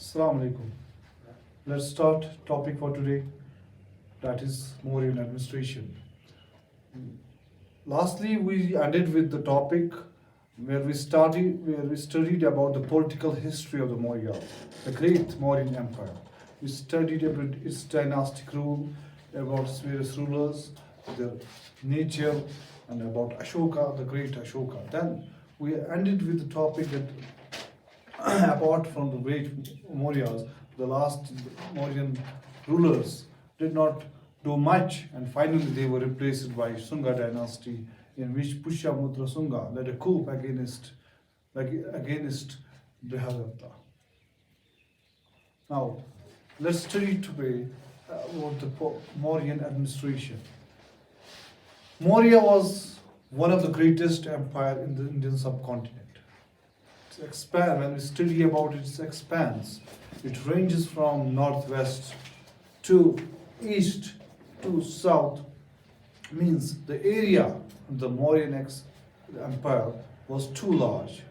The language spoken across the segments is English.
Assalamu alaikum. Let's start topic for today, that is Maureen administration. Lastly, we ended with the topic where we studied about the political history of the Mauriyas, the great Mauryan Empire. We studied about its dynastic rule, about its various rulers, their nature, and about Ashoka, the great Ashoka. Then we ended with the topic that apart from the great Mauryas, the last Mauryan rulers did not do much, and finally they were replaced by Sunga dynasty, in which Pushyamutra Sunga led a coup against Brihadatta. Now, let's study today about the Mauryan administration. Maurya was one of the greatest empire in the Indian subcontinent. When we study about its expanse, it ranges from northwest to east to south. Means the area of the Mauryan empire was too large.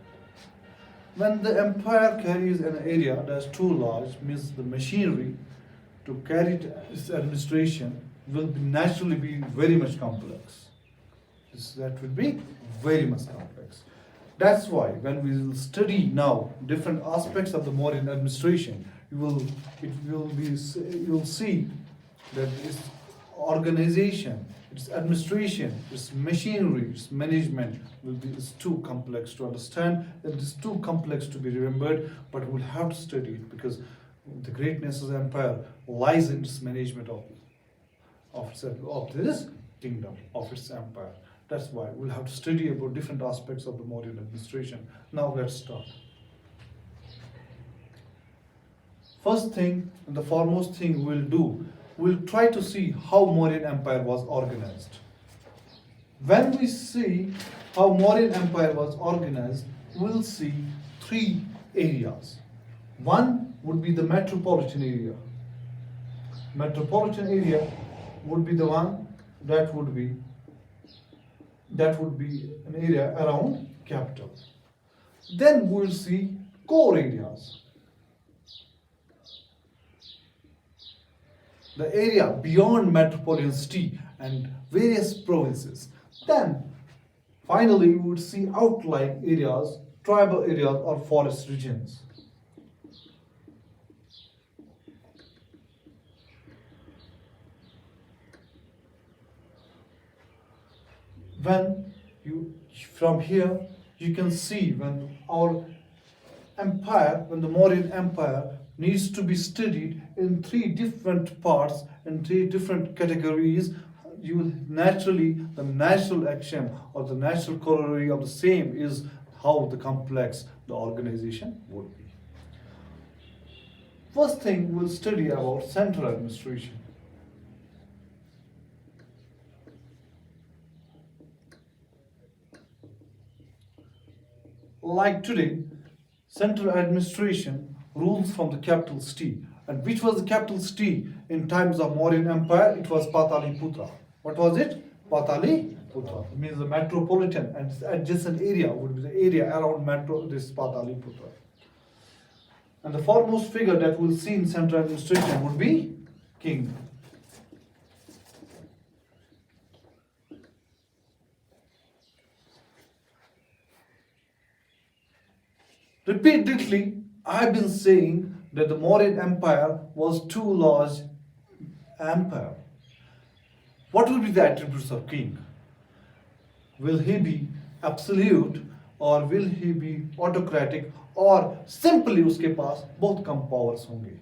When the empire carries an area that's too large, means the machinery to carry its administration will naturally be very much complex. That will be very much complex. That's why when we will study now different aspects of the Mauryan administration, you will see that its organization, its administration, its machinery, its management is too complex to understand, and it is too complex to be remembered, but we'll have to study it because the greatness of the empire lies in its management of this kingdom, of its empire. That's why we'll have to study about different aspects of the Mauryan administration. Now let's start. First thing, and the foremost thing we'll do, we'll try to see how Mauryan Empire was organized. When we see how Mauryan Empire was organized, we'll see three areas. One would be the metropolitan area. Metropolitan area would be the one that would be an area around capital. Then we'll see core areas. The area beyond metropolitan city and various provinces. Then finally we would see outlying areas, tribal areas or forest regions. From here you can see when our empire, when the Mauryan Empire needs to be studied in three different parts and three different categories, the natural action or the natural corollary of the same is how the complex the organization would be. First thing we'll study about central administration. Like today, central administration rules from the capital city. And which was the capital city in times of Mauryan Empire? It was Pataliputra. What was it? Pataliputra. It means the metropolitan and adjacent area would be the area around this Pataliputra. And the foremost figure that we'll see in central administration would be king. Repeatedly, I've been saying that the Mauryan Empire was too large empire. What will be the attributes of king? Will he be absolute or will he be autocratic or simply उसके पास बहुत कम powers होंगे?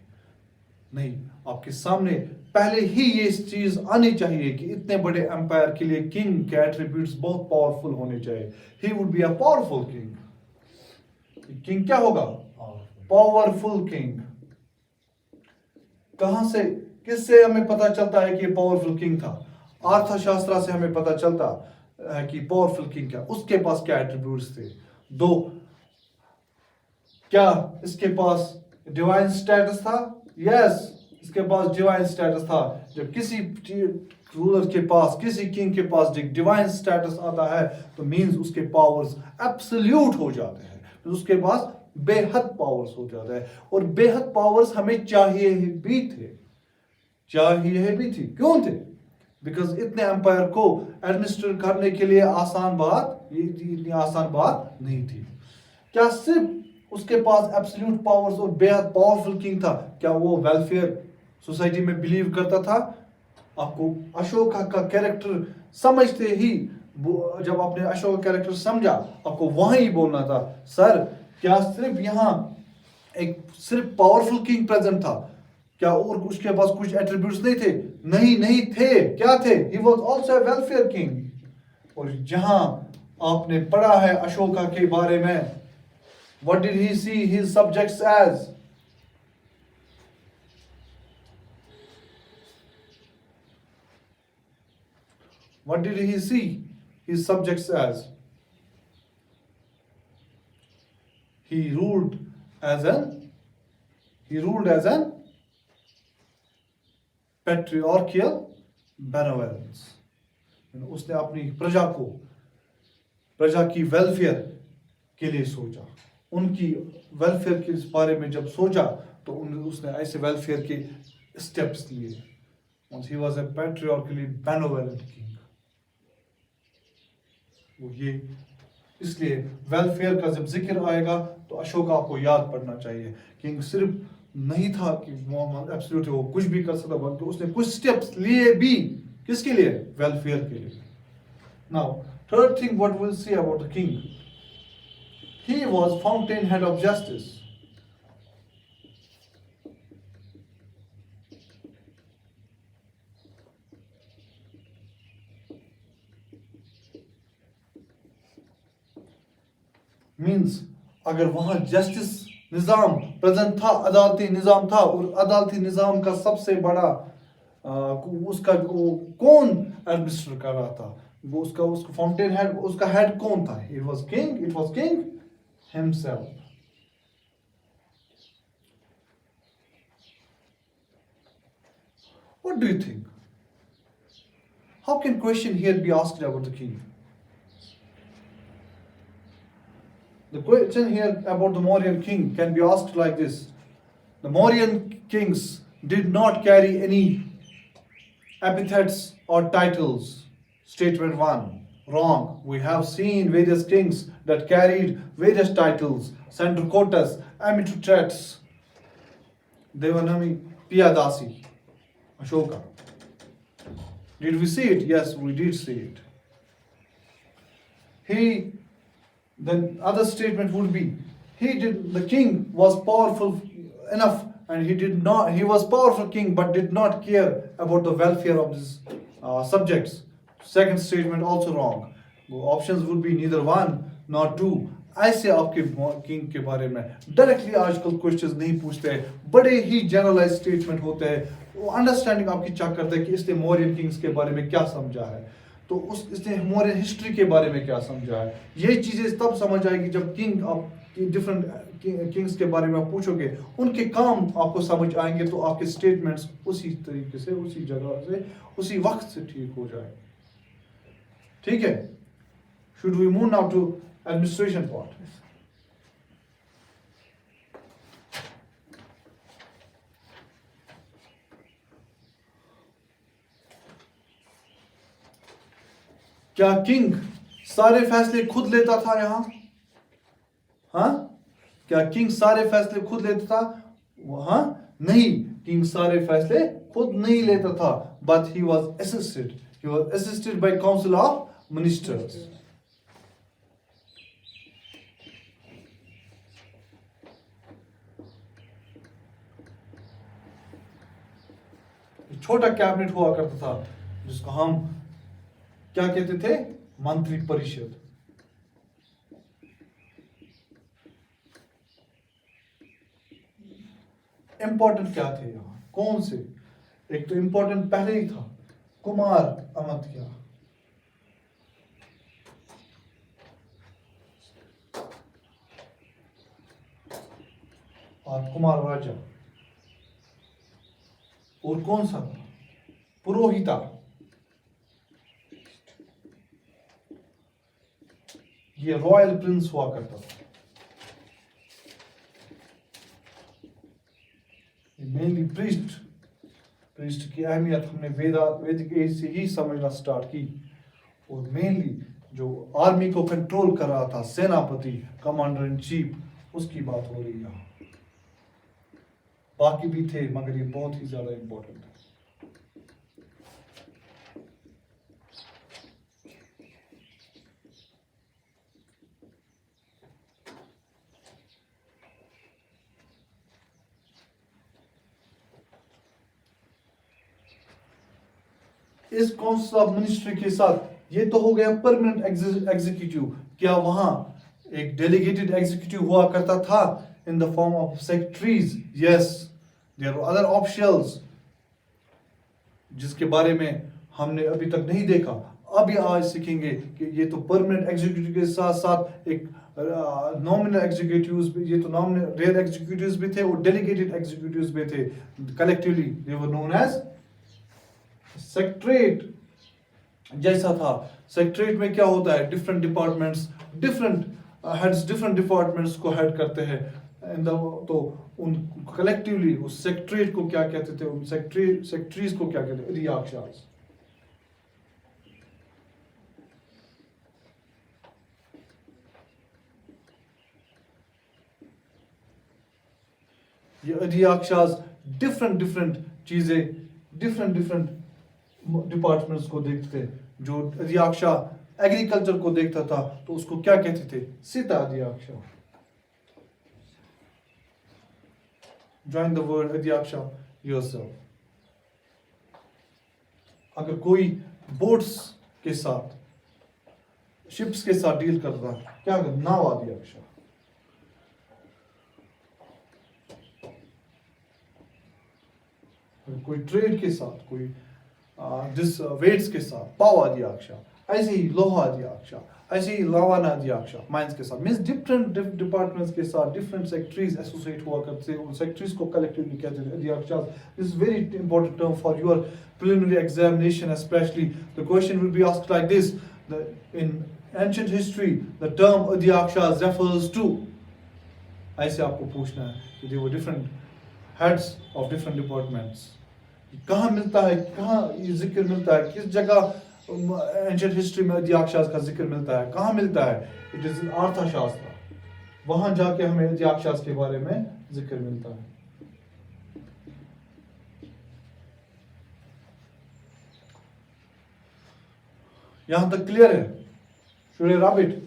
नहीं, आपके सामने पहले ही ये चीज आनी चाहिए कि इतने बड़े empire के लिए king के attributes बहुत powerful होने चाहिए. He would be a powerful king. King क्या होगा? Powerful king. कहां से, किससे हमें पता चलता है कि ये पावरफुल किंग था? अर्थशास्त्र से हमें पता चलता है कि पावरफुल किंग क्या, उसके पास क्या एट्रीब्यूट्स थे. दो, क्या इसके पास डिवाइन स्टेटस था? यस, इसके पास डिवाइन स्टेटस था. जब किसी रूलर के पास, किसी किंग के पास डिवाइन स्टेटस आता है तो मींस उसके पावर्स एब्सोल्यूट हो जाते हैं. उसके पास बेहद पावर्स हो जाता है, और बेहद पावर्स हमें चाहिए भी थे, चाहिए भी थी। क्यों थे? बिकॉज इतने एम्पायर को एडमिनिस्ट्रेट करने के लिए आसान बात, ये इतनी आसान बात नहीं थी। क्या सिर्फ उसके पास एब्सोल्यूट पावर्स और बेहद पावरफुल किंग था, क्या वो वेलफेयर सोसाइटी में बिलीव करता था? आपको अशोक का कैरेक्टर समझते ही, जब आपने अशोक का कैरेक्टर समझा, आपको वहीं बोलना था, सर क्या सिर्फ यहाँ एक सिर्फ पावरफुल किंग प्रेजेंट था, क्या और उसके पास कुछ एट्रीब्यूट्स नहीं थे? नहीं, नहीं थे। क्या थे? He was also welfare king. और जहां आपने पढ़ा है अशोका के बारे में, what did he see his subjects as? What did he see his subjects as? He ruled as an patriarchal benevolence. उसने अपनी प्रजा की वेलफेयर के लिए सोचा, उनकी वेलफेयर के बारे में जब सोचा तो उसने ऐसे वेलफेयर के स्टेप्स लिए. He was a patriarchally benevolent king. वो ये इसलिए वेलफेयर का जब जिक्र आएगा तो अशोका आपको याद पड़ना चाहिए. किंग सिर्फ नहीं था कि एब्सोल्यूटली वो कुछ भी कर सकता, बल्कि उसने कुछ स्टेप्स लिए भी. किसके लिए? वेलफेयर के लिए. Now third thing what will see about the king, he was fountain head of justice. Means अगर वहां जस्टिस निज़ाम प्रेजेंट था, अदालती निज़ाम था, और अदालती निज़ाम का सबसे बड़ा उसका कौन एडमिनिस्टर कर रहा था, वो उसका फाउंटेन हेड, उसका हेड कौन था? It was king himself. What do you think? How can question here be asked about the king? The question here about the Mauryan king can be asked like this. The Mauryan kings did not carry any epithets or titles. Statement 1. Wrong. We have seen various kings that carried various titles. Sandrocotus, Amitrutes, Devanami, Piyadasi, Ashoka. Did we see it? Yes, we did see it. The other statement would be, the king was powerful enough, and he was powerful king but did not care about the welfare of his subjects. Second statement also wrong. Options would be neither one nor two. ऐसे आपके king के बारे में directly आजकल questions नहीं पूछते हैं, बड़े ही जनरलाइज स्टेटमेंट होते हैं. वो अंडरस्टैंडिंग आपकी चेक करते हैं कि इसने मौर्यन किंग्स के बारे में क्या समझा है, तो इसने मौर्यन हिस्ट्री के बारे में क्या समझा है. ये चीजें तब समझ आएगी जब किंग आप डिफरेंट किंग्स के बारे में आप पूछोगे, उनके काम आपको समझ आएंगे, तो आपके स्टेटमेंट्स उसी तरीके से, उसी जगह से, उसी वक्त से ठीक हो जाए. ठीक है? Should we move now to administration part. क्या किंग सारे फैसले खुद लेता था यहां? हाँ? क्या किंग सारे फैसले खुद लेता था? वहां नहीं, किंग सारे फैसले खुद नहीं लेता था, but he was assisted by council of ministers. छोटा कैबिनेट हुआ करता था जिसको हम क्या कहते थे? मंत्री परिषद. इंपॉर्टेंट क्या थे यहां? कौन से? एक तो इंपॉर्टेंट पहले ही था, कुमार अमात्या. और कुमार राजा. और कौन सा? पुरोहिता. ये रॉयल प्रिंस हुआ करता था. मेनली प्रीस्ट की अहमियत हमने वैदिक एज से ही समझना स्टार्ट की, और मेनली जो आर्मी को कंट्रोल कर रहा था, सेनापति, कमांडर इन चीफ, उसकी बात हो रही है यहाँ। बाकी भी थे मगर ये बहुत ही ज्यादा इंपॉर्टेंट है। इस काउंसिल ऑफ मिनिस्ट्री के साथ ये तो हो गया परमानेंट एग्जीक्यूटिव। क्या वहां एक डेलीगेटेड एग्जीक्यूटिव हुआ करता था in the form of secretaries? Yes, there were other officials जिसके बारे में हमने अभी तक नहीं देखा, अभी आज सीखेंगे कि ये तो परमानेंट एग्जीक्यूटिव के साथ साथ एक नॉमिनल एग्जीक्यूटिव्स भी, ये तो नॉमिनल रियल एग्जीक्यूटिव्स भी थे और डेलीगेटेड एग्जीक्यूटिव्स भी थे। Collectively they were known as secretariat जैसा था। सेक्रेटरीट में क्या होता है, different departments, different heads different departments को हेड करते हैं। तो उन कलेक्टिवली उस सेक्रेटरीट को क्या कहते थे, उन सेक्रेटरीज को क्या कहते थे? अधियाक्षास। ये अधियाक्षास डिफरेंट चीजें, डिफरेंट डिपार्टमेंट्स को देखते थे। जो अधियाक्षा एग्रीकल्चर को देखता था तो उसको क्या कहते थे? Sita अधियाक्षा। Join the word अधियाक्षा yourself. अगर कोई बोट्स के साथ, शिप्स के साथ डील कर रहा है, क्या कहते? नाव अधियाक्षा। कोई ट्रेड के साथ, कोई वेट्स के साथ, पाव अधियाक्षा। ऐसे ही लोहा अधियाक्षा, ऐसे ही लावाना अधियाक्षा माइंस के साथ। मीन्स डिफरेंट डिपार्टमेंट्स के साथ डिफरेंट सेक्रेटरीज एसोसिएट हुआ करते हैं। उन सेक्रेटरीज को कलेक्टिवली कहते हैं अधियाक्षा। This is very important term for your preliminary examination especially. The question will be asked like this: in ancient history, the term adhyakshas refers to. ऐसे आपको पूछना है कि they were different heads of different departments. कहाँ मिलता है, कहाँ ये जिक्र मिलता है, किस जगह एंशिएंट हिस्ट्री में अधियाक्षास का जिक्र मिलता है, कहाँ मिलता है? इट इज इन अर्थशास्त्र। वहां जाके हमें अधियाक्षास के बारे में जिक्र मिलता है। यहां तक क्लियर है? Should I rub it?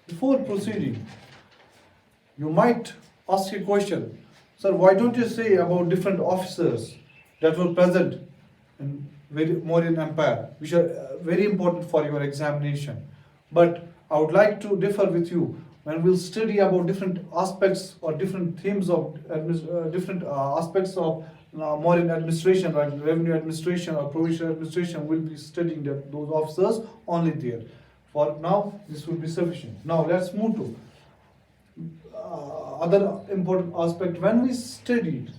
Before proceeding, you might ask a question, sir, why don't you say about different officers that were present in Mauryan Empire, which are very important for your examination. But I would like to differ with you when we'll study about different aspects or different themes of different aspects of Mauryan administration, like revenue administration or provincial administration. We'll be studying those officers only there. For now, this will be sufficient. Now let's move to other important aspect. When we studied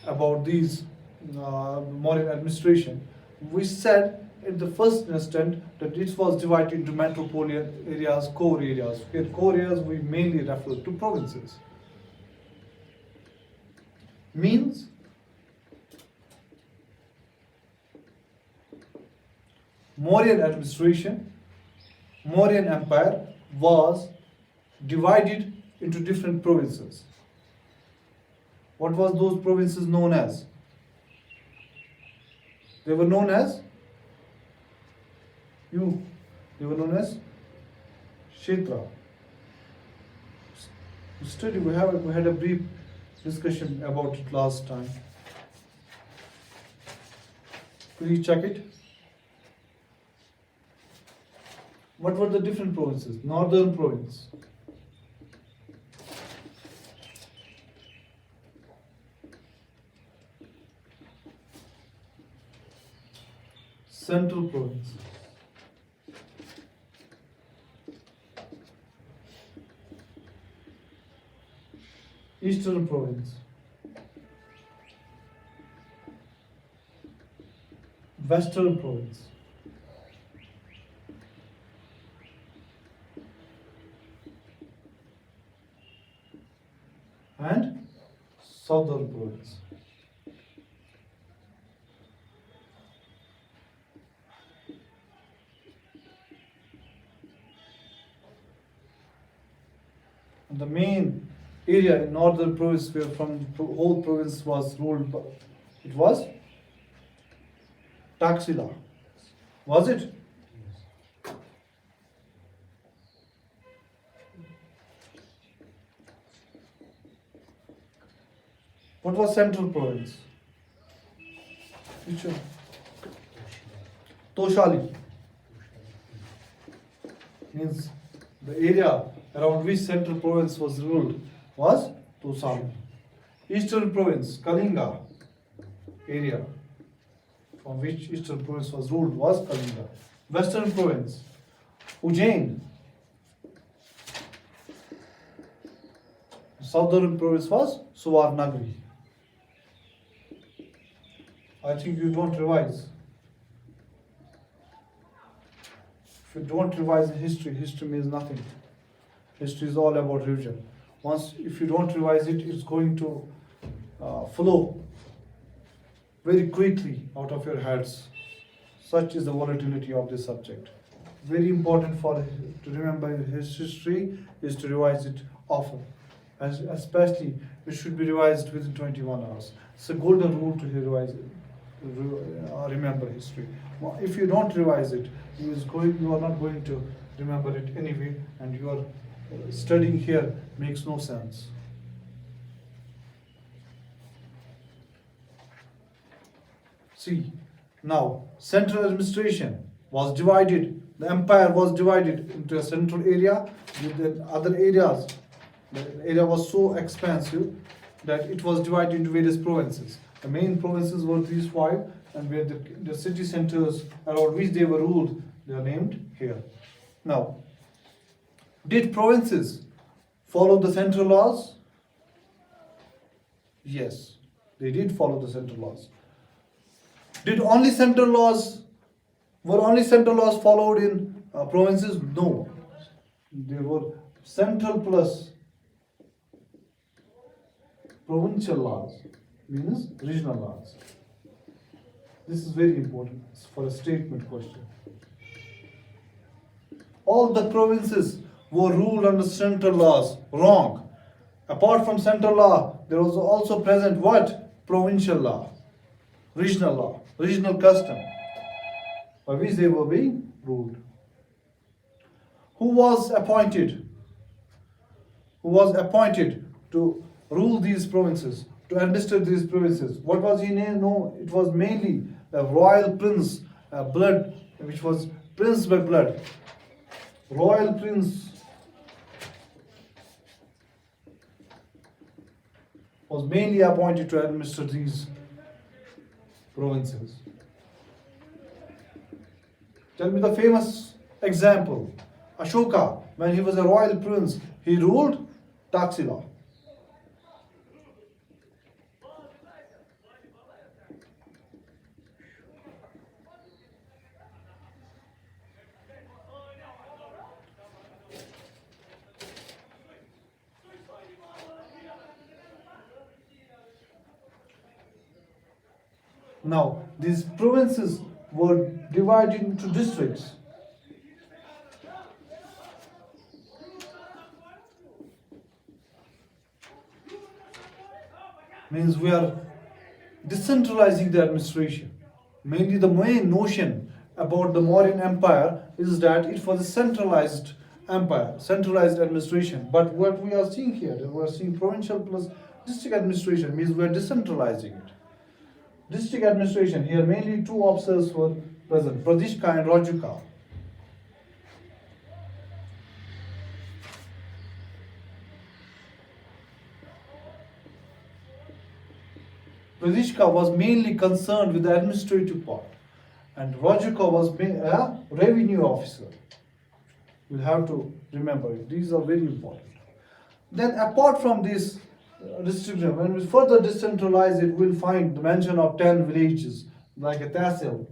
about these Mauryan administration, we said in the first instant that it was divided into metropolitan areas, core areas. In core areas, we mainly refer to provinces. Means Mauryan administration, Mauryan Empire was divided into different provinces. What was those provinces known as? They were known as They were known as Kshetra. Study. We had a brief discussion about it last time. Please check it. What were the different provinces? Northern province, Central province, Eastern Province, Western Province, and Southern Province. And the main area in Northern Province where from the whole province was ruled by, it was Taxila. Was it? What was Central Province? Which one? Toshali. Means the area around which Central Province was ruled was Toshali. Eastern Province, Kalinga area from which Eastern Province was ruled was Kalinga. Western Province, Ujjain. Southern Province was Suvarnagri. I think you don't revise. If you don't revise history, history means nothing. History is all about revision. Once, if you don't revise it, it's going to flow very quickly out of your heads. Such is the volatility of this subject. Very important to remember his history is to revise it often. Especially, it should be revised within 21 hours. It's a golden rule to revise it. Remember history. If you don't revise it, you are not going to remember it anyway, and your studying here makes no sense. See, now central administration was divided. The empire was divided into a central area with the other areas. The area was so expansive that it was divided into various provinces. The main provinces were these five, and where the city centers around which they were ruled, they are named here. Now, did provinces follow the central laws? Yes, they did follow the central laws. Did were only central laws followed in provinces? No. There were central plus provincial laws, means regional laws. This is very important for a statement question. All the provinces were ruled under central laws. Wrong. Apart from central law, there was also present what? Provincial law, regional custom, by which they were being ruled. Who was appointed to rule these provinces, to administer these provinces? What was his name? No, it was mainly a royal prince, blood, which was prince by blood. Royal prince was mainly appointed to administer these provinces. Tell me the famous example. Ashoka, when he was a royal prince, he ruled Taxila. Now, these provinces were divided into districts. Means we are decentralizing the administration. Mainly the main notion about the Mauryan Empire is that it was a centralized empire, centralized administration. But what we are seeing here, we are seeing provincial plus district administration, means we are decentralizing it. District administration, here mainly two officers were present, Pradishka and Rajuka. Pradishka was mainly concerned with the administrative part, and Rajuka was a revenue officer. You'll have to remember it. These are very important. Then apart from this distribution. When we further decentralize it, we'll find the mention of 10 villages, like a tehsil.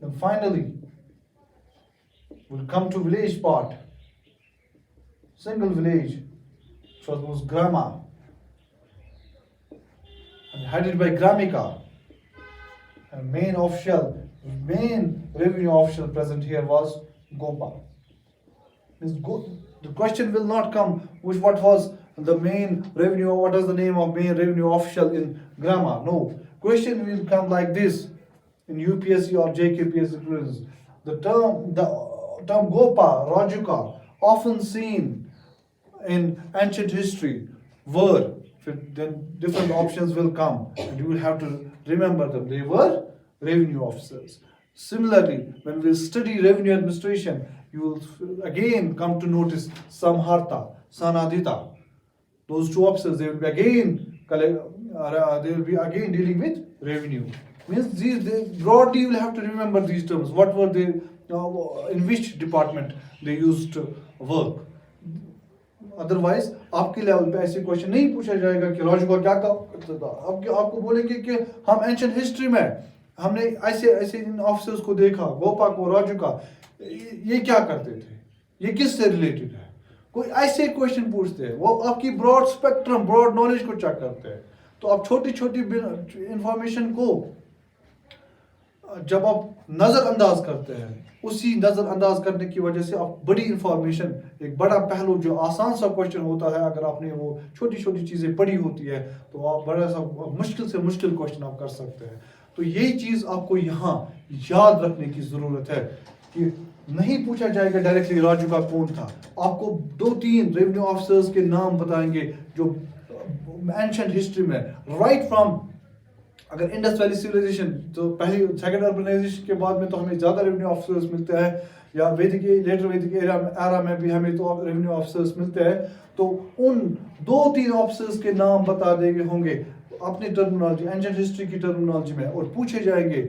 And finally, we'll come to village part. Single village, which was Grama, and headed by Gramika. And main revenue official present here was Gopa. The question will not come what was the main revenue, what is the name of main revenue official in Grama. No. Question will come like this in UPSC or JKAS. The term Gopa, Rajuka, often seen in ancient history, were, then different options will come and you will have to remember them. They were revenue officers. Similarly, when we study revenue administration, you will again come to notice Samharta, Sanadita. Those two officers, they will be again dealing with revenue. Means broadly you will have to remember these terms. What were they, in which department they used to work. Otherwise आपके level पे ऐसे question नहीं पूछा जाएगा कि राजू का क्या करता था. आपको बोलेंगे कि हम एंशिएंट हिस्ट्री में हमने ऐसे ऐसे इन ऑफिसर्स को देखा, गोपा को, राजू का, ये क्या करते थे, ये किससे रिलेटेड है. कोई ऐसे क्वेश्चन पूछते हैं, वो आपकी ब्रॉड स्पेक्ट्रम, ब्रॉड नॉलेज को चेक करते हैं. तो आप छोटी छोटी इंफॉर्मेशन को जब आप नज़रअंदाज करते हैं, उसी नज़रअंदाज करने की वजह से आप बड़ी इंफॉर्मेशन, एक बड़ा पहलू जो आसान सा क्वेश्चन होता है, अगर आपने वो छोटी छोटी चीज़ें पढ़ी होती है तो आप बड़ा सा मुश्किल से मुश्किल क्वेश्चन आप कर सकते हैं. तो यही चीज़ आपको यहाँ याद रखने की ज़रूरत है कि नहीं पूछा जाएगा डायरेक्टली राजू का कौन था. आपको 2-3 रेवेन्यू ऑफिसर्स के नाम बताएंगे जो एंशिएंट हिस्ट्री में, राइट फ्रॉम, अगर इंडस वैली सिविलाइजेशन, तो पहली सेकंड अर्बनाइजेशन के बाद में तो हमें ज़्यादा रेवेन्यू ऑफिसर्स मिलते हैं, या लेटर वैदिक एरा में भी हमें तो रेवेन्यू ऑफिसर्स मिलते हैं. तो उन 2-3 ऑफिसर्स के नाम बता देंगे होंगे अपनी टर्मिनोलॉजी, एंशिएंट हिस्ट्री की टर्मिनोलॉजी में, और पूछे जाएंगे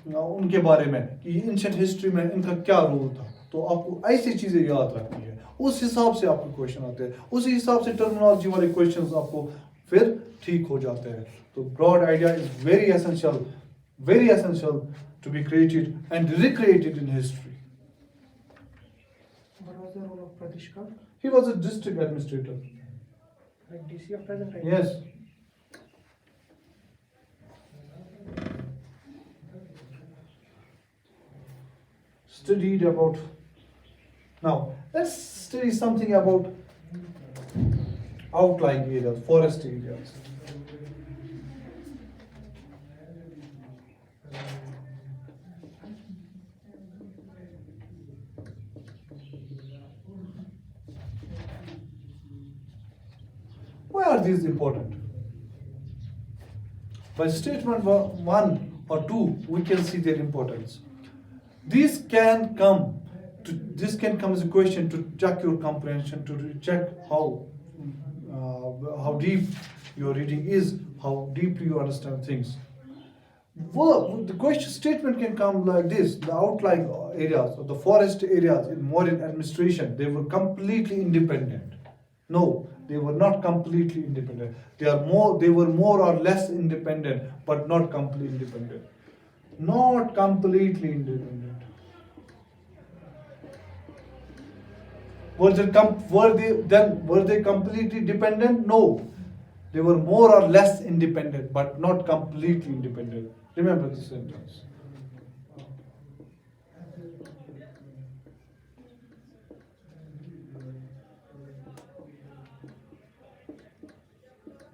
उनके बारे में कि एंशिएंट हिस्ट्री में इनका क्या रोल था. तो आपको ऐसी चीज़ें याद रखनी है, उस हिसाब से आपके क्वेश्चन आते हैं, उसी हिसाब से टर्मिनोलॉजी वाले क्वेश्चंस आपको फिर ठीक हो जाते हैं. तो broad idea is very essential to be created and recreated in history. What was the role of Pratishka? He was a district administrator. Like DC of present time? Yes. Studied about. Now let's study something about outlying areas, forest areas. Why are these important? By statement 1 or 2, we can see their importance. This can come as a question to check your comprehension, to check how deep your reading is, how deeply you understand things. The question statement can come like this: the outlying areas or the forest areas in Mauryan administration, they were completely independent. No, they were not completely independent. They were more or less independent, but not completely independent. Not completely independent. Were they completely dependent? No. They were more or less independent, but not completely independent. Remember this sentence.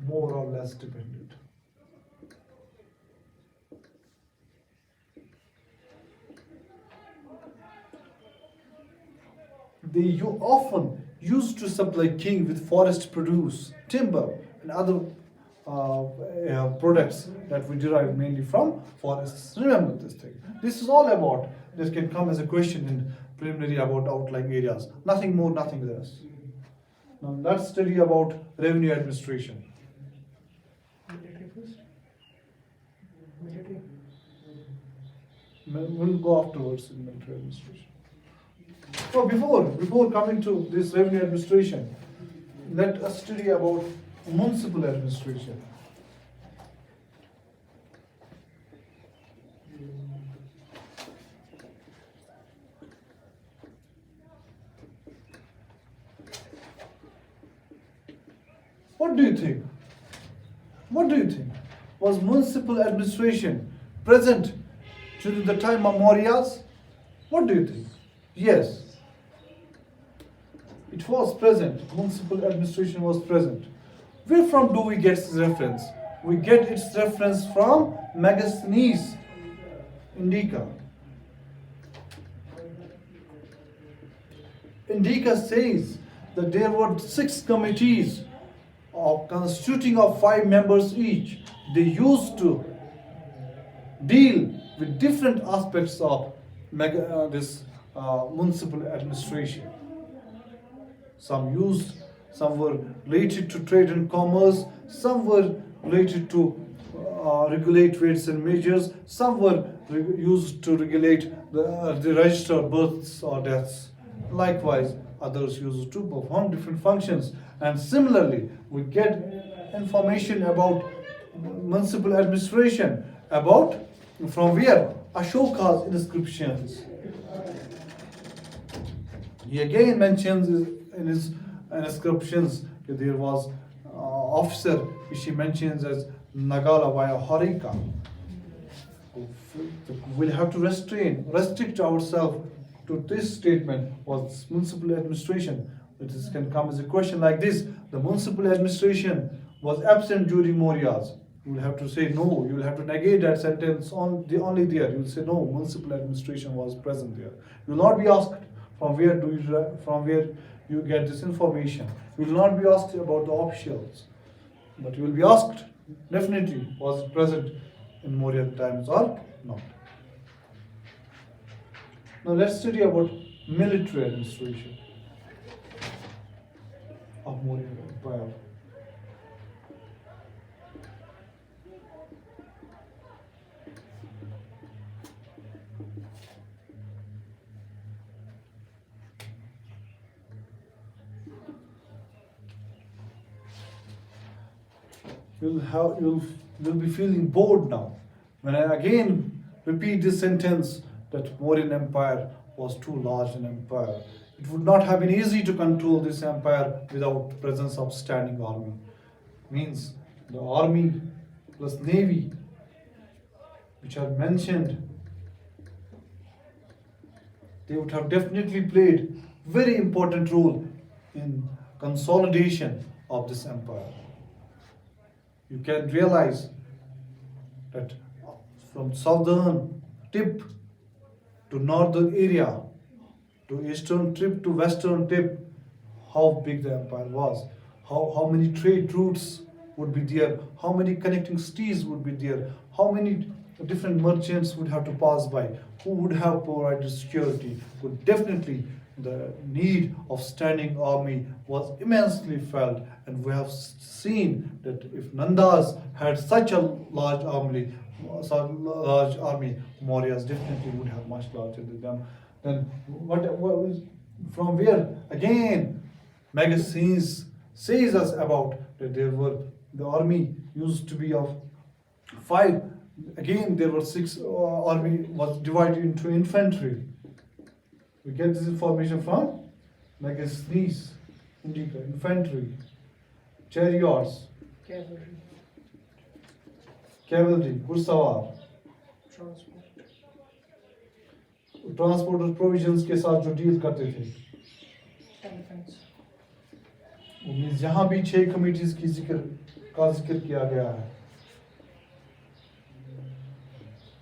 More or less dependent. They often used to supply king with forest produce, timber, and other products that we derive mainly from forests. Remember this thing. This is all about, this can come as a question in preliminary about outlying areas. Nothing more, nothing less. Now let's study about revenue administration. Military first? Military? We'll go afterwards in military administration. So before coming to this revenue administration, let us study about municipal administration. What do you think? What do you think? Was municipal administration present during the time of Mauriyas? What do you think? Yes. It was present. Municipal administration was present. Where from do we get its reference? We get its reference from Megasthenes Indica. Indica says that there were 6 committees constituting of 5 members each. They used to deal with different aspects of municipal administration. Some were related to trade and commerce, some were related to regulate weights and measures, some were used to regulate the register of births or deaths. Likewise, others used to perform different functions. And similarly, we get information about municipal administration, from where? Ashoka's inscriptions. He again mentions in his inscriptions that there was officer which he mentions as Nagala via Harika. We'll have to restrict ourselves to this statement. Was municipal administration? It can come as a question like this: the municipal administration was absent during Mauriyas. You will have to say no. You will have to negate that sentence only there. You will say no. Municipal administration was present there. You will not be asked from where you get this information. You will not be asked about the officials, but you will be asked definitely was it present in Mauryan times or not. Now let's study about military administration of Mauryan Empire. You'll be feeling bored now when I again repeat this sentence that Mauryan Empire was too large an empire. It would not have been easy to control this empire without the presence of standing army. Means the army plus navy, which are mentioned, they would have definitely played very important role in consolidation of this empire. You can realize that from southern tip to northern area, to eastern tip to western tip, how big the empire was, how many trade routes would be there, how many connecting cities would be there, how many different merchants would have to pass by, who would have provided security. Would definitely the need of standing army was immensely felt, and we have seen that if Nandas had such a large army, Mauryas definitely would have much larger than them. Then from where again Megasthenes says us about that the army used to be of 5. Again there were 6 army was divided into infantry. We get this information from Megasthenes Indica. Infantry, chariots, cavalry, घुड़सवार, transport और provisions के साथ जो deal करते थे. यहाँ भी 6 committees का जिक्र किया गया है.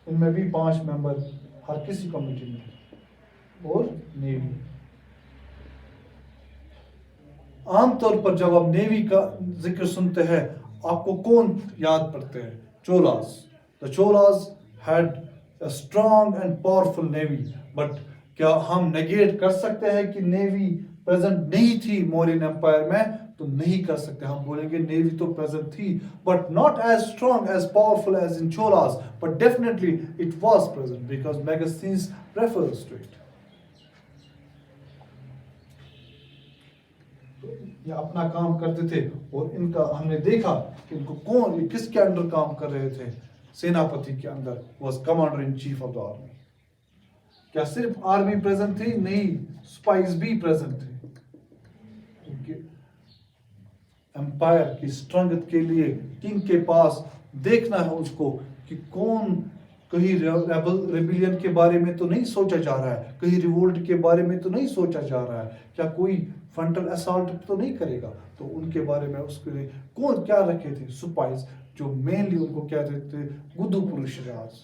इनमें भी 5 मेंबर हर किसी कमिटी में और नेवी. आमतौर पर जब आप नेवी का जिक्र सुनते हैं आपको कौन याद पड़ते हैं? Cholas. The Cholas had a strong and powerful navy. But क्या हम नेगेट कर सकते हैं कि नेवी प्रेजेंट नहीं थी मौर्यन एम्पायर में? तो नहीं कर सकते. हम बोलेंगे नेवी तो प्रेजेंट थी, but not as strong, as powerful as in Cholas, but definitely it was present because Megasthenes refers to it. या अपना काम करते थे, और इनका हमने देखा कि इनको कौन, ये किसके अंडर काम कर रहे थे, सेनापति के अंदर, was commander in chief of the army. क्या सिर्फ आर्मी प्रेजेंट थी? नहीं, स्पाइस भी प्रेजेंट थे। क्योंकि एम्पायर की स्ट्रेंथ के लिए किंग के पास देखना है उसको कि कौन, कहीं रेबिलियन के बारे में तो नहीं सोचा जा रहा है, कहीं रिवोल्ट के बारे में तो नहीं सोचा जा रहा है, क्या कोई फ्रंटल असॉल्ट तो नहीं करेगा। तो उनके बारे में उसके लिए कौन क्या रखे थे? सुपाइस, जो मेनली उनको क्या थे, गुद्दू पुरुष राज।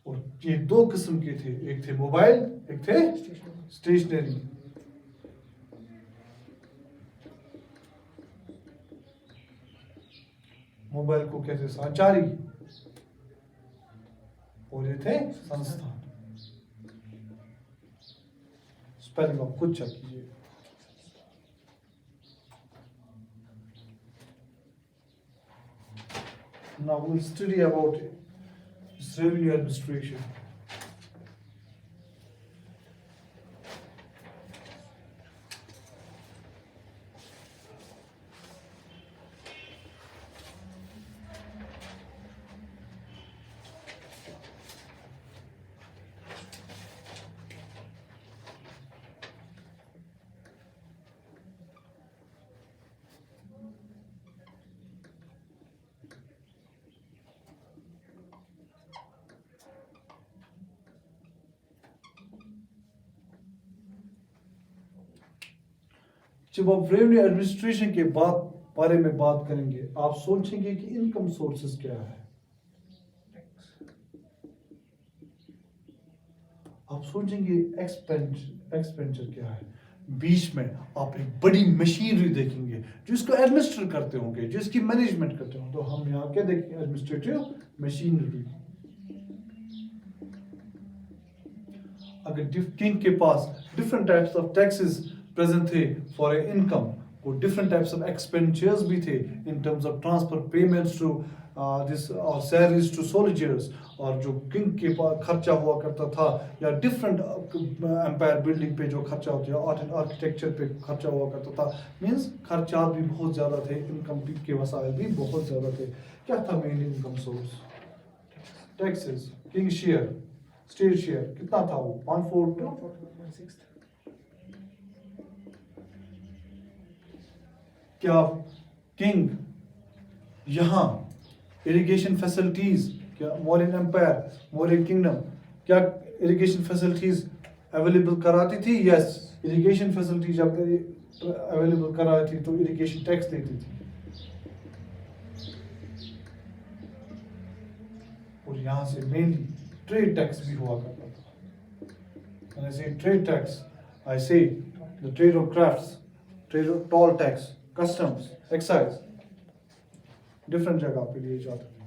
और ये दो किस्म के थे, एक थे मोबाइल, एक थे स्टेशनरी। मोबाइल को कहते संचारी, और ये थे संस्थान। स्पेलिंग आप खुद चेक कीजिए। Now we'll study about revenue administration. जब आप रेवेन्यू एडमिनिस्ट्रेशन के बारे में बात करेंगे, आप सोचेंगे कि इनकम सोर्सेस क्या है, आप सोचेंगे एक्सपेंडिचर क्या है। बीच में आप एक बड़ी मशीनरी देखेंगे जो इसको एडमिनिस्टर करते होंगे, जो इसकी मैनेजमेंट करते होंगे। तो हम यहाँ क्या देखेंगे? Administrative machinery. अगर किंग के पास different types of taxes present थे फॉर ए इनकम, और डिफरेंट टाइप्स ऑफ एक्सपेंडिचर्स भी थे in terms of transfer payments to this और सैलरीज टू सोल्जर्स, और जो किंग के पास खर्चा हुआ करता था, या डिफरेंट एम्पायर बिल्डिंग पे जो खर्चा होता है, आर्ट एंड आर्किटेक्चर पे खर्चा हुआ करता था, मीन्स खर्चा भी बहुत ज़्यादा थे, इनकम के वसाइल भी बहुत ज़्यादा थे। क्या था main income source? Taxes. King share, state share कितना था वो? 1/4 क्या किंग यहाँ इरिगेशन फैसिलिटीज, क्या मौर्यन एम्पायर, मौर्यन किंगडम क्या इरिगेशन फैसिलिटीज अवेलेबल कराती थी? यस, इरिगेशन फैसिलिटीज जब अवेलेबल कराती थी तो इरिगेशन टैक्स देती थी। और यहाँ से मेनली ट्रेड टैक्स भी हुआ करता था। When I say trade tax, I say the trade of crafts, trade of toll tax, customs, excise, different जगह पे लिए जाते थे।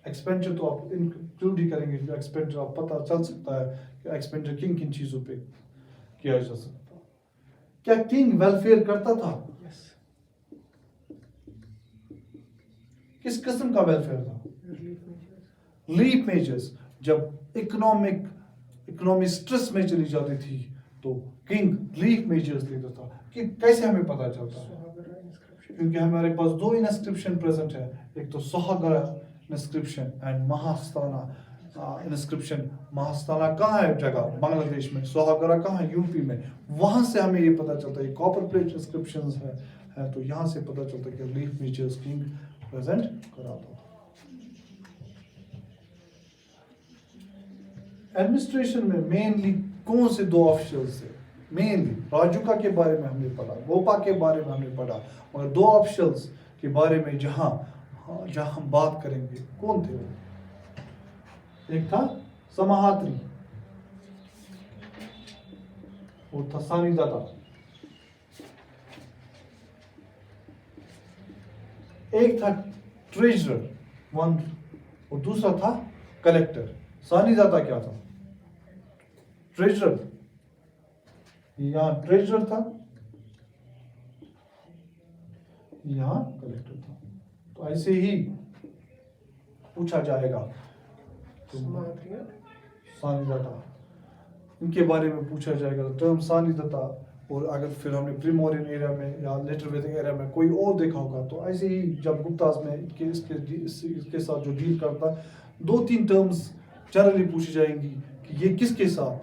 एक्सपेंडिचर तो आप इंक्लूड ही करेंगे, एक्सपेंडिचर आप पता चल सकता है कि एक्सपेंडिचर किन किन चीजों पे किया जा सकता है। क्या किंग वेलफेयर करता था? Yes. किस किस्म का वेलफेयर था? Relief measures. Leaf measures. जब इकोनॉमी स्ट्रेस में चली जाती थी तो किंग लीफ मेजर्स लेता था। कि कैसे हमें पता चलता है? Sohagara inscription. क्योंकि हमारे पास दो इंस्क्रिप्शन प्रेजेंट है, एक तो सोहागरा इंस्क्रिप्शन एंड महास्ताना इंस्क्रिप्शन। महास्ताना कहाँ है जगह? बांग्लादेश में। सोहागरा कहाँ है? यूपी में। वहां से हमें ये पता चलता है कॉपर प्लेट इंस्क्रिप्शन है तो यहाँ से पता चलता है कि लीफ मेजर्स किंग प्रेजेंट कराता था। एडमिनिस्ट्रेशन में मेनली कौन से दो ऑफिशियल्स थे? मेनली राजुका के बारे में हमने पढ़ा, गोपा के बारे में हमने पढ़ा, और दो ऑफिशियल्स के बारे में जहां हम बात करेंगे, कौन थे वो? एक था समाहात्री और था सानिदाता। एक था ट्रेजरर वन और दूसरा था कलेक्टर। सानिदाता क्या था? ट्रेजरर। यहाँ ट्रेजरर था, यहाँ कलेक्टर था। तो ऐसे ही पूछा जाएगा तो Samahatriya. सानिदाता इनके बारे में पूछा जाएगा। टर्म सानिदाता और अगर फिर हमने प्री मौर्यन एरा में या लेटर वैदिक एरा में कोई और देखा होगा, तो ऐसे ही जब गुप्तास में इसके साथ जो डील करता, 2-3 टर्म्स जनरली पूछी जाएंगी कि ये किसके साथ,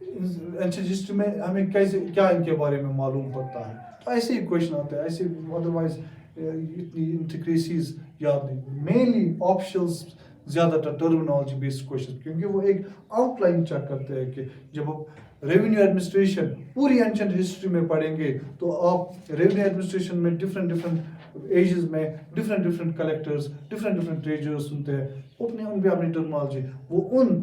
एंशिएंट हिस्ट्री में हमें कैसे क्या इनके बारे में मालूम पड़ता है, तो ऐसे ही क्वेश्चन आते हैं, ऐसे अदरवाइज इतनी इंट्रिकेसीज याद नहीं। मेनली ऑप्शनल्स ज़्यादातर टर्मिनोलॉजी बेस्ड क्वेश्चन, क्योंकि वो एक आउटलाइन चेक करते हैं कि जब आप रेवेन्यू एडमिनिस्ट्रेशन पूरी एंशिएंट हिस्ट्री में पढ़ेंगे तो आप रेवेन्यू एडमिनिस्ट्रेशन में डिफरेंट एजेस में डिफरेंट कलेक्टर्स डिफरेंट ट्रेजर्स सुनते हैं, उनमें अपनी टर्मिनोलॉजी, वो उन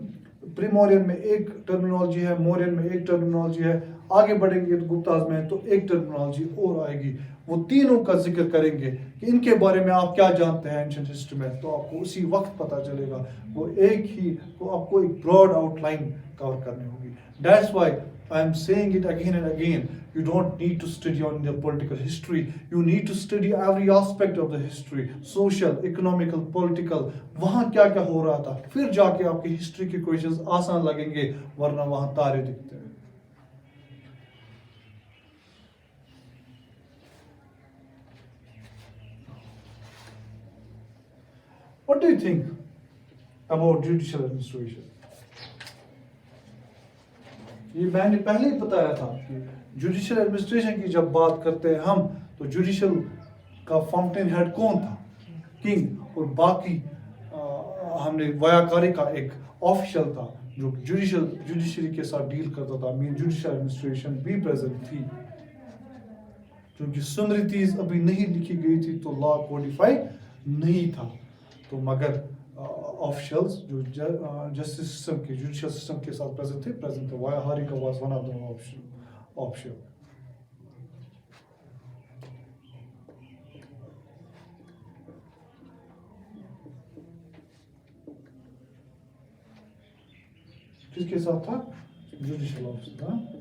प्री मौर्यन में एक टर्मिनोलॉजी है, मौर्यन में एक टर्मिनोलॉजी है, आगे बढ़ेंगे तो गुप्ताज में तो एक टर्मिनोलॉजी और आएगी, वो तीनों का जिक्र करेंगे कि इनके बारे में आप क्या जानते हैं एंशिएंट हिस्ट्री में, तो आपको उसी वक्त पता चलेगा। वो एक ही, तो आपको एक ब्रॉड आउटलाइन कवर करनी होगी। That's why I am saying it again and again. You don't need to study on the political history. You need to study every aspect of the history, social, economical, political. वहाँ क्या क्या हो रहा था, फिर जाके आपकी हिस्ट्री के क्वेश्चंस आसान लगेंगे, वरना वहाँ तारे दिखते हैं। What do you think about judicial administration? ये मैंने पहले ही बताया था कि जुडिशियल एडमिनिस्ट्रेशन की जब बात करते हैं हम, तो जुडिशियल का फाउंटेन हेड कौन था, किंग, और बाकी हमने व्याकारी का एक ऑफिशियल था जो जुडिशरी के साथ डील करता था। मीन जुडिशियल एडमिनिस्ट्रेशन भी प्रेजेंट थी, क्योंकि स्मृतिज अभी नहीं लिखी गई थी तो लॉ कोडिफाई नहीं था, तो मगर ऑफिशियल्स जो जस्टिस सिस्टम के जुडिशियल सिस्टम के साथ प्रेजेंट थे। व्याहारी का was one of the option. किसके साथ था, जुडिशियल ऑफिसर।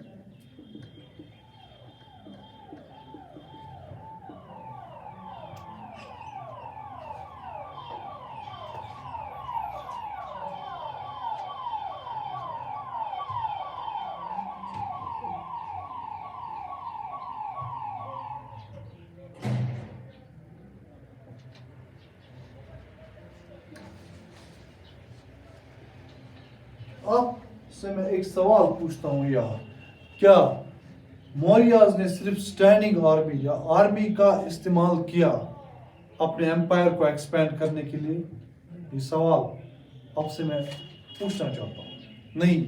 आपसे मैं एक सवाल पूछता हूँ यहाँ, क्या मौर्याज ने सिर्फ स्टैंडिंग आर्मी या आर्मी का इस्तेमाल किया अपने एम्पायर को एक्सपेंड करने के लिए? ये सवाल आपसे मैं पूछना चाहता हूँ। नहीं,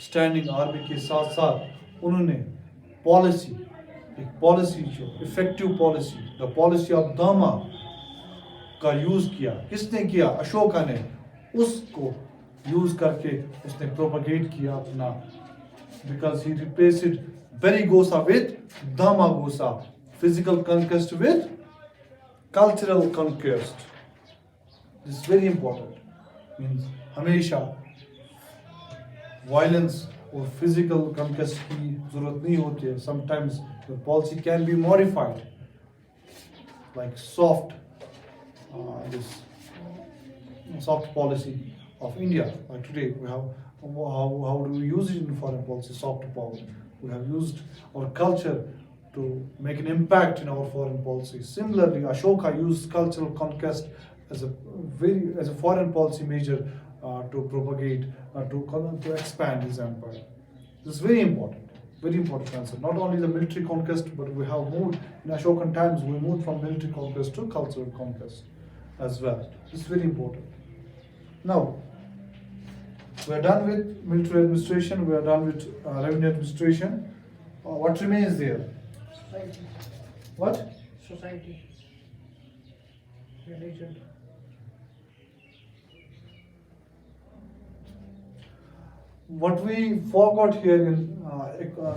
स्टैंडिंग आर्मी के साथ साथ उन्होंने एक पॉलिसी जो effective policy, the policy of दामा का यूज किया। किसने किया? अशोका ने। उसको यूज करके उसने प्रोपगेट किया अपना, बिकॉज ही रिप्लेस्ड बेरीगोसा विद दामागोसा, physical conquest with cultural conquest. This is very important. Means हमेशा वायलेंस और फिजिकल कॉन्क्वेस्ट की जरूरत नहीं होती है। Sometimes the policy can be modified like soft policy of India. Like today, we have how do we use it in foreign policy? Soft power. We have used our culture to make an impact in our foreign policy. Similarly, Ashoka used cultural conquest as a foreign policy measure to propagate, to expand his empire. This is very important concept. Not only the military conquest, but we have moved in Ashokan times. We moved from military conquest to cultural conquest as well. This is very important. Now, we are done with military administration, we are done with revenue administration. What remains there? Society. What? Society. Religion. What we forgot here in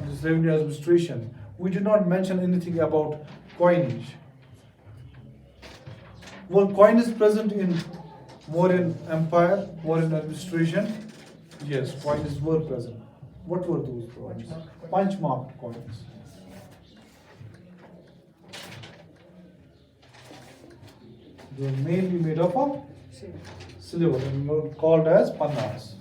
this revenue administration, we did not mention anything about coinage. Well, coin is present in Mauryan Empire, Mauryan administration. Yes, coins were present. What were those coins? Punch-marked coins. They were mainly made up of silver and were called as pannas.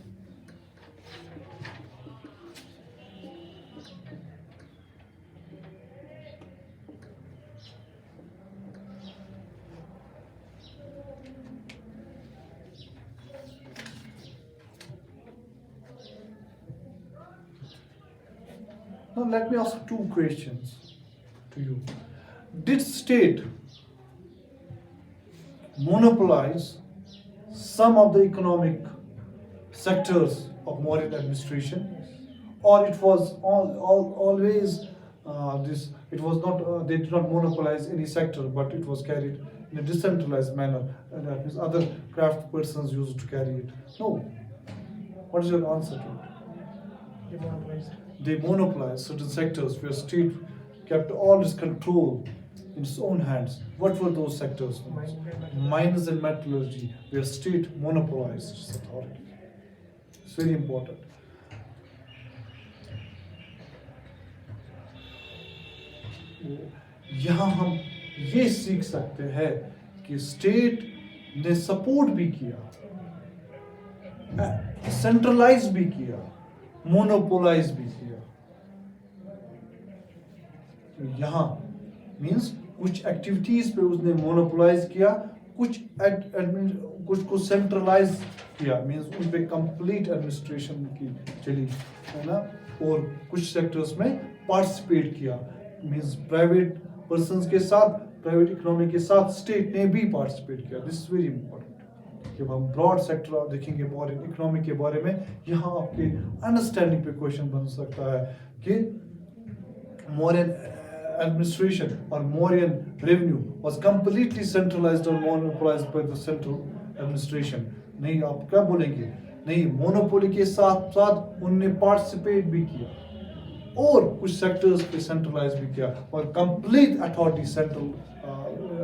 Now let me ask two questions to you. Did state monopolize some of the economic sectors of Mauryan administration, or it was always this? It was not. They did not monopolize any sector, but it was carried in a decentralized manner, and that means other craft persons used to carry it. No. What is your answer to it? They monopolized certain sectors where state kept all its control in its own hands. What were those sectors? Mines and metallurgy, where state monopolized its authority. It's very important. यहाँ हम ये सीख सकते हैं कि state ने support भी किया, सेंट्रलाइज भी किया, मोनोपोलाइज भी किया. यहाँ मीन्स कुछ एक्टिविटीज पे उसने मोनोपोलाइज किया, कुछ को सेंट्रलाइज किया, मीन्स उन पे कंप्लीट एडमिनिस्ट्रेशन की चली, है ना, और कुछ सेक्टर्स में पार्टिसिपेट किया, मीन्स प्राइवेट पर्सन्स के साथ, प्राइवेट इकोनॉमी के साथ स्टेट ने भी पार्टिसिपेट किया. This is very important. जब हम ब्रॉड सेक्टर देखेंगे मॉडर्न इकोनॉमी के बारे में, यहाँ आपके अंडरस्टैंडिंग पे क्वेश्चन बन सकता है कि modern administration or Mauryan revenue was completely centralized or monopolized by the central administration. नहीं, आप क्या बोलेंगे? नहीं, मोनोपोली के साथ साथ उनने पार्टिसिपेट भी किया और कुछ सेक्टर्स पे सेंट्रलाइज भी किया, और कंप्लीट अथॉरिटी सेंट्रल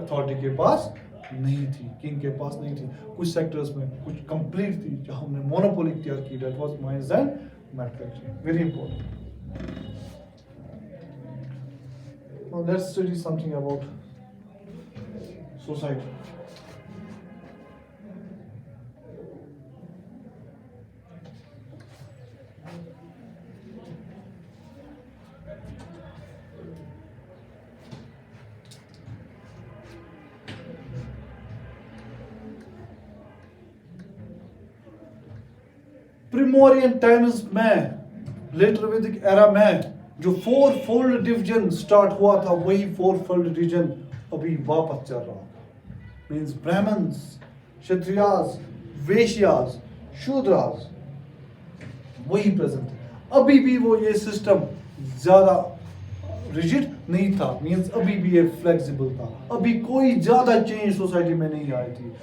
अथॉरिटी के पास नहीं थी, किंग के पास नहीं थी. कुछ सेक्टर्स में कुछ कंप्लीट थी जहां हमने मोनोपोली इख्तियार की. That was mines and manufacturing. Very important. Now let's study something about society. Pre-Mauryan times में, लेटर वैदिक एरा में जो 4-fold डिवीजन स्टार्ट हुआ था, वही 4-fold डिवीजन अभी वापस चल रहा. मीन्स ब्राह्मण्स, क्षत्रियास, वैश्यास, शूद्रास वही प्रेजेंट है. अभी भी वो ये सिस्टम ज्यादा रिजिड नहीं था, मीन्स अभी भी ये फ्लेक्सिबल था. अभी कोई ज्यादा चेंज सोसाइटी में नहीं आई थी.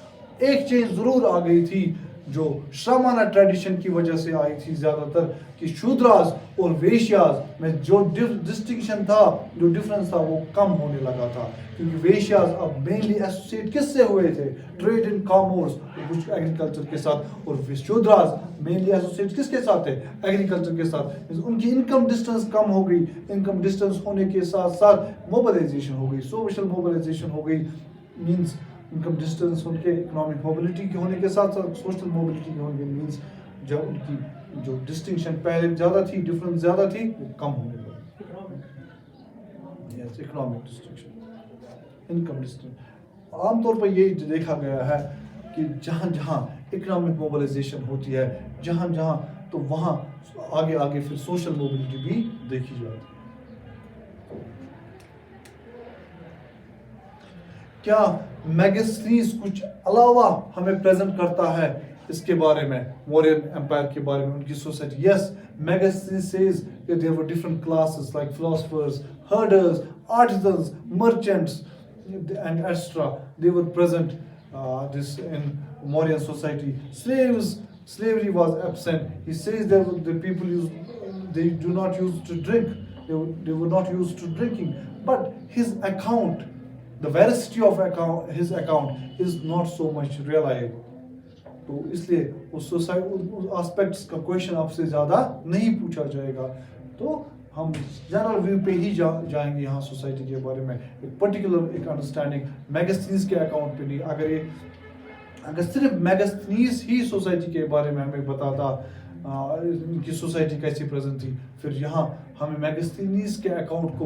एक चेंज जरूर आ गई थी जो श्रमण ट्रेडिशन की वजह से आई थी ज्यादातर, कि शूद्रास और वैश्यास में जो डिस्टिंक्शन था, जो डिफरेंस था, वो कम होने लगा था. क्योंकि वैश्यास अब मेनली एसोसिएट किससे हुए थे? ट्रेड एंड कॉमर्स, कुछ एग्रीकल्चर के साथ. और शूद्रास मेनली एसोसिएट किसके साथ थे? एग्रीकल्चर के साथ. उनकी इनकम डिस्टेंस कम हो गई. इनकम डिस्टेंस होने के साथ साथ मोबिलाइजेशन हो गई, सोशल मोबिलाइजेशन हो गई. मीन्स इनकम डिस्टेंस उनके इकोनॉमिक मोबिलिटी के होने के साथ साथ सोशल मोबिलिटी के होने, मीन्स जब उनकी जो डिस्टिंक्शन पहले ज़्यादा थी, डिफरेंस ज़्यादा थी, वो कम होने लगी. Yes, economic distinction, income distinction. आमतौर पर ये देखा गया है कि जहाँ जहाँ इकोनॉमिक मोबिलाइजेशन होती है, जहाँ जहाँ, तो वहाँ आगे आगे फिर सोशल मोबिलिटी भी देखी जाती है. क्या मैगजीन्स कुछ अलावा हमें प्रेजेंट करता है इसके बारे में, मौर्यन एम्पायर के बारे में, उनकी society? Yes, magazine says that there were different classes like philosophers, herders, artisans, merchants, and etc. They were present this in Mauryan society. Slavery was absent. He says that the people they do not use to drink. They were not used to drinking. But his account, the veracity of his account is not so much reliable. तो इसलिए उस society, उस aspects का question आपसे ज़्यादा नहीं पूछा जाएगा. तो हम जनरल व्यू पे ही जाएंगे यहाँ सोसाइटी के बारे में. एक पर्टिकुलर एक अंडरस्टैंडिंग मैगजीन्स के अकाउंट पे नहीं. अगर सिर्फ मैगजीन्स ही सोसाइटी के बारे में हमें बताता कि सोसाइटी कैसी प्रेजेंट थी, फिर यहाँ हमें मैगजीन्स के अकाउंट को